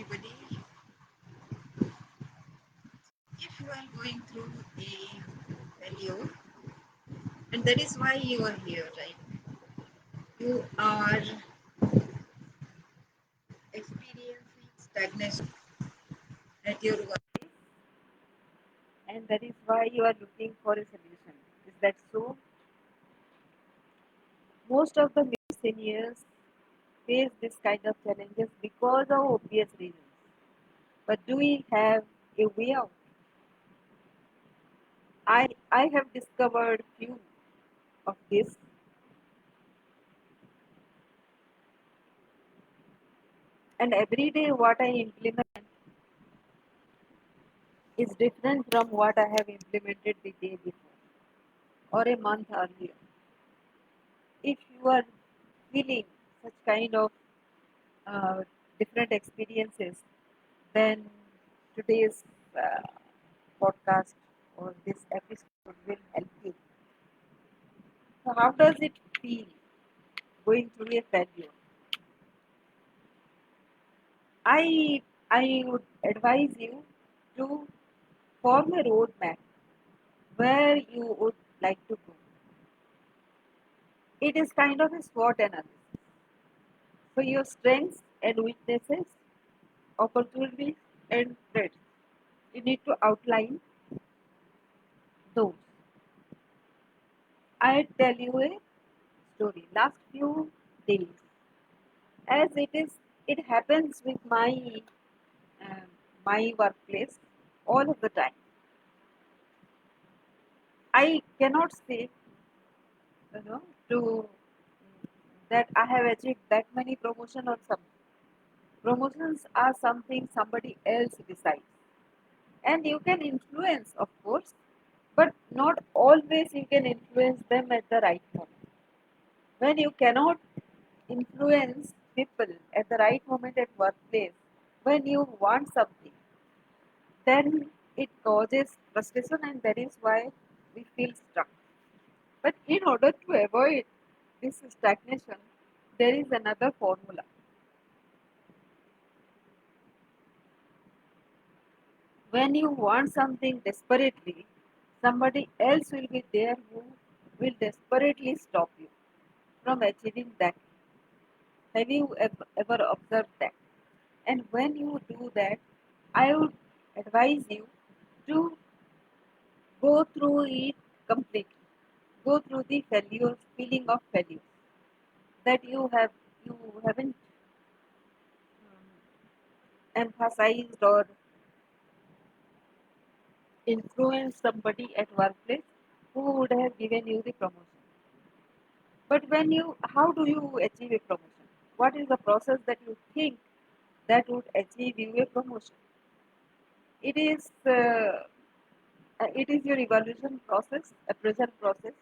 everybody. If you are going through a failure, and that is why you are here, right? You are experiencing stagnation at your work, and that is why you are looking for a solution. Is that so? Most of the seniors face this kind of challenges because of obvious reasons. But do we have a way out? I have discovered few of this, and every day what I implement is different from what I have implemented the day before or a month earlier. If you are feeling such kind of uh, different experiences, then today's uh, podcast or this episode will help you. So, how does it feel going through a failure? I I would advise you to form a roadmap where you would like to go. It is kind of a SWOT analysis. So your strengths and weaknesses, opportunities and threats. You need to outline those. I tell you a story. Last few days, as it happens with uh, my workplace all of the time. I cannot say, you know, to that I have achieved that many promotion or something. Promotions are something somebody else decides, and you can influence, of course, but not always you can influence them at the right moment. When you cannot influence people at the right moment at workplace, when you want something, then it causes frustration, and that is why we feel stuck. But in order to avoid this stagnation, there is another formula. When you want something desperately, somebody else will be there who will desperately stop you from achieving that. Have you ever observed that? And when you do that, I would advise you to go through it completely. Go through the failures, feeling of failure that you haven't emphasized or influenced somebody at workplace who would have given you the promotion. But how do you achieve a promotion? What is the process that you think that would achieve you a promotion? It is it is your evaluation process, appraisal process.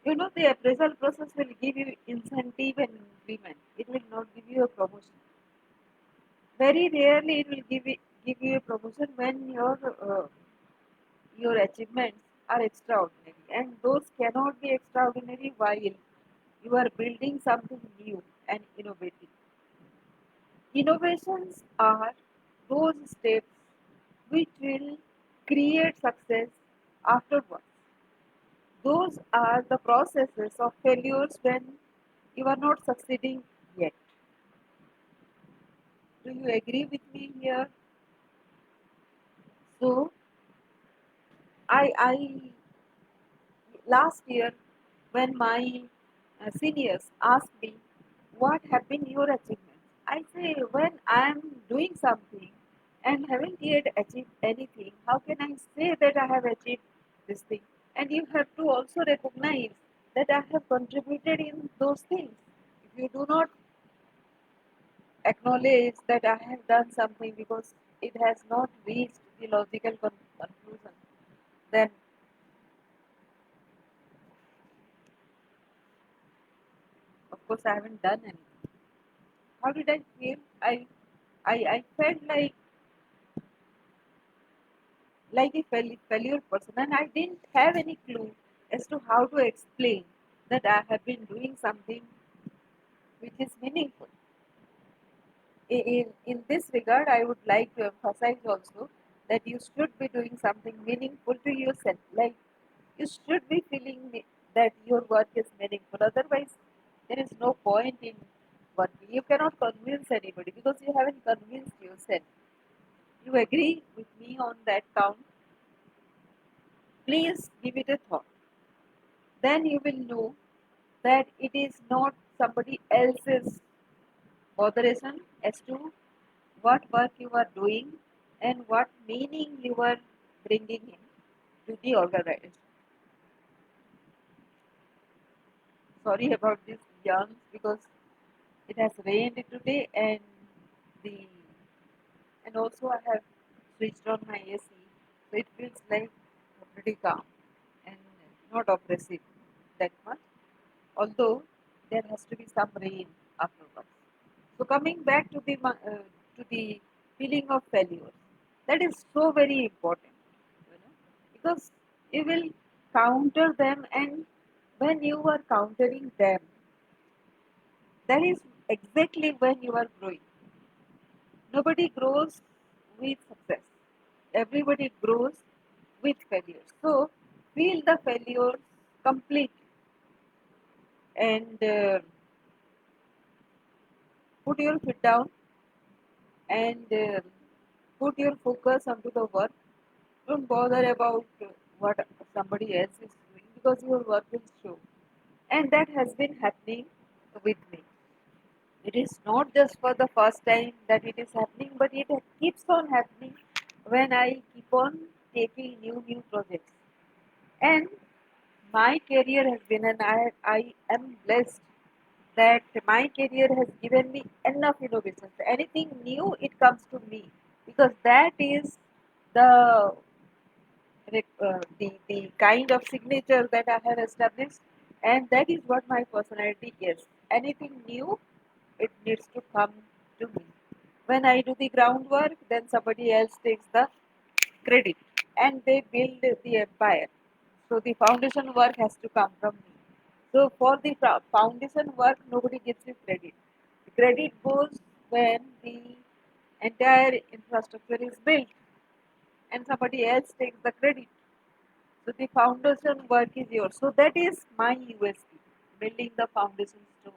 You know, the appraisal process will give you incentive and increment. It will not give you a promotion. Very rarely it will give you a promotion when your achievements are extraordinary, and those cannot be extraordinary while you are building something new and innovative. Innovations are those steps which will create success afterwards. Those are the processes of failures when you are not succeeding yet. Do you agree with me here? So, I last year when my seniors asked me what have been your achievements, I say when I am doing something and haven't yet achieved anything, how can I say that I have achieved this thing? And you have to also recognize that I have contributed in those things. If you do not acknowledge that I have done something because it has not reached the logical conclusion, then of course I haven't done anything. How did I feel? I felt like a failure person, and I didn't have any clue as to how to explain that I have been doing something which is meaningful. In this regard, I would like to emphasize also that you should be doing something meaningful to yourself. Like you should be feeling that your work is meaningful. Otherwise, there is no point in working. You cannot convince anybody because you haven't convinced yourself. You agree with me on that count? Please give it a thought. Then you will know that it is not somebody else's botheration as to what work you are doing and what meaning you are bringing in to the organization. Sorry about this yarns because it has rained today the and also I have switched on my AC, so it feels like pretty calm and not oppressive that much. Although there has to be some rain afterwards. So coming back to the feeling of failure, that is so very important, because you will counter them, and when you are countering them, that is exactly when you are growing. Nobody grows with success. Everybody grows with failure. So feel the failures completely and put your foot down and put your focus onto the work. Don't bother about what somebody else is doing because your work will show. And that has been happening with me. It is not just for the first time that it is happening, but it keeps on happening when I keep on taking new projects. And my career has been, and I am blessed that my career has given me enough innovations. Anything new, it comes to me because that is the the kind of signature that I have established, and that is what my personality is. Anything new, it needs to come to me. When I do the groundwork, then somebody else takes the credit and they build the empire. So the foundation work has to come from me. So for the foundation work, nobody gives you credit. The credit goes when the entire infrastructure is built and somebody else takes the credit. So the foundation work is yours. So that is my USP, building the foundation stone.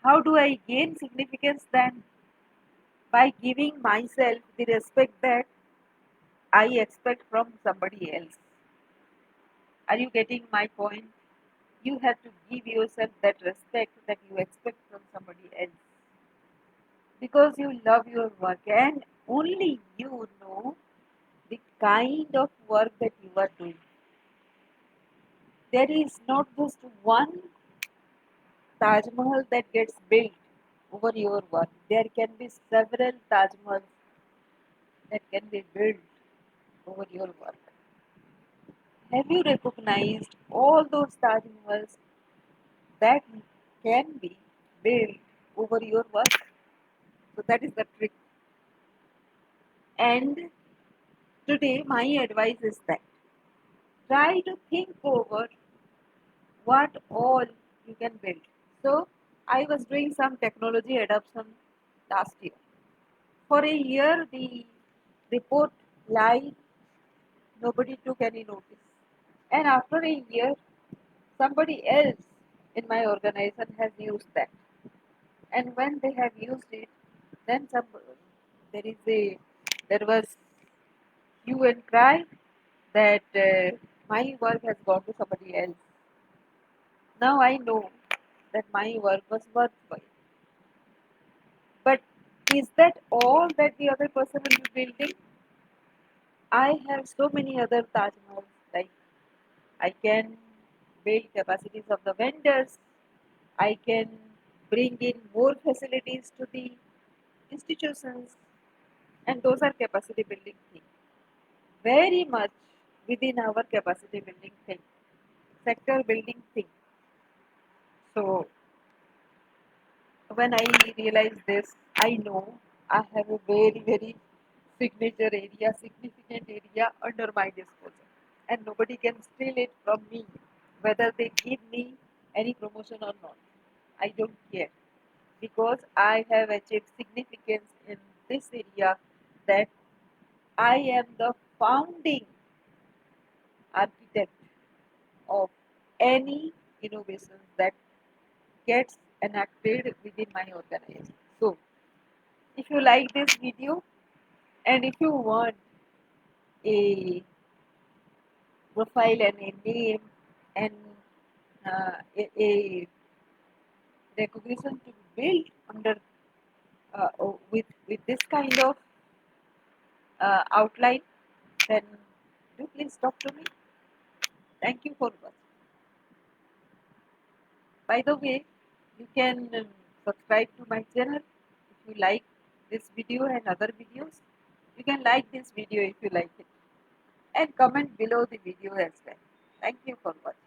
How do I gain significance then? By giving myself the respect that I expect from somebody else. Are you getting my point? You have to give yourself that respect that you expect from somebody else because you love your work and only you know the kind of work that you are doing. There is not just one Taj Mahal that gets built over your work. There can be several Taj Mahals that can be built over your work. Have you recognized all those Taj Mahals that can be built over your work? So that is the trick. And today, my advice is that try to think over what all you can build. So, I was doing some technology adoption last year. For a year, the report lied, nobody took any notice. And after a year, somebody else in my organization has used that. And when they have used it, then there is a there was hue and cry that my work has gone to somebody else. Now I know that my work was worthwhile. But is that all that the other person will be building? I have so many other Taj Mahals. Like I can build capacities of the vendors. I can bring in more facilities to the institutions, and those are capacity building things. Very much within our capacity building thing, sector building thing. So when I realize this, I know I have a very signature area, significant area under my disposal, and nobody can steal it from me, whether they give me any promotion or not. I don't care because I have achieved significance in this area, that I am the founding architect of any innovation that gets enacted within my organization. So, if you like this video and if you want a profile and a name and a recognition to be built under with this kind of outline, then do please talk to me. Thank you for watching. By the way, you can subscribe to my channel if you like this video and other videos. You can like this video if you like it and comment below the video as well. Thank you for watching.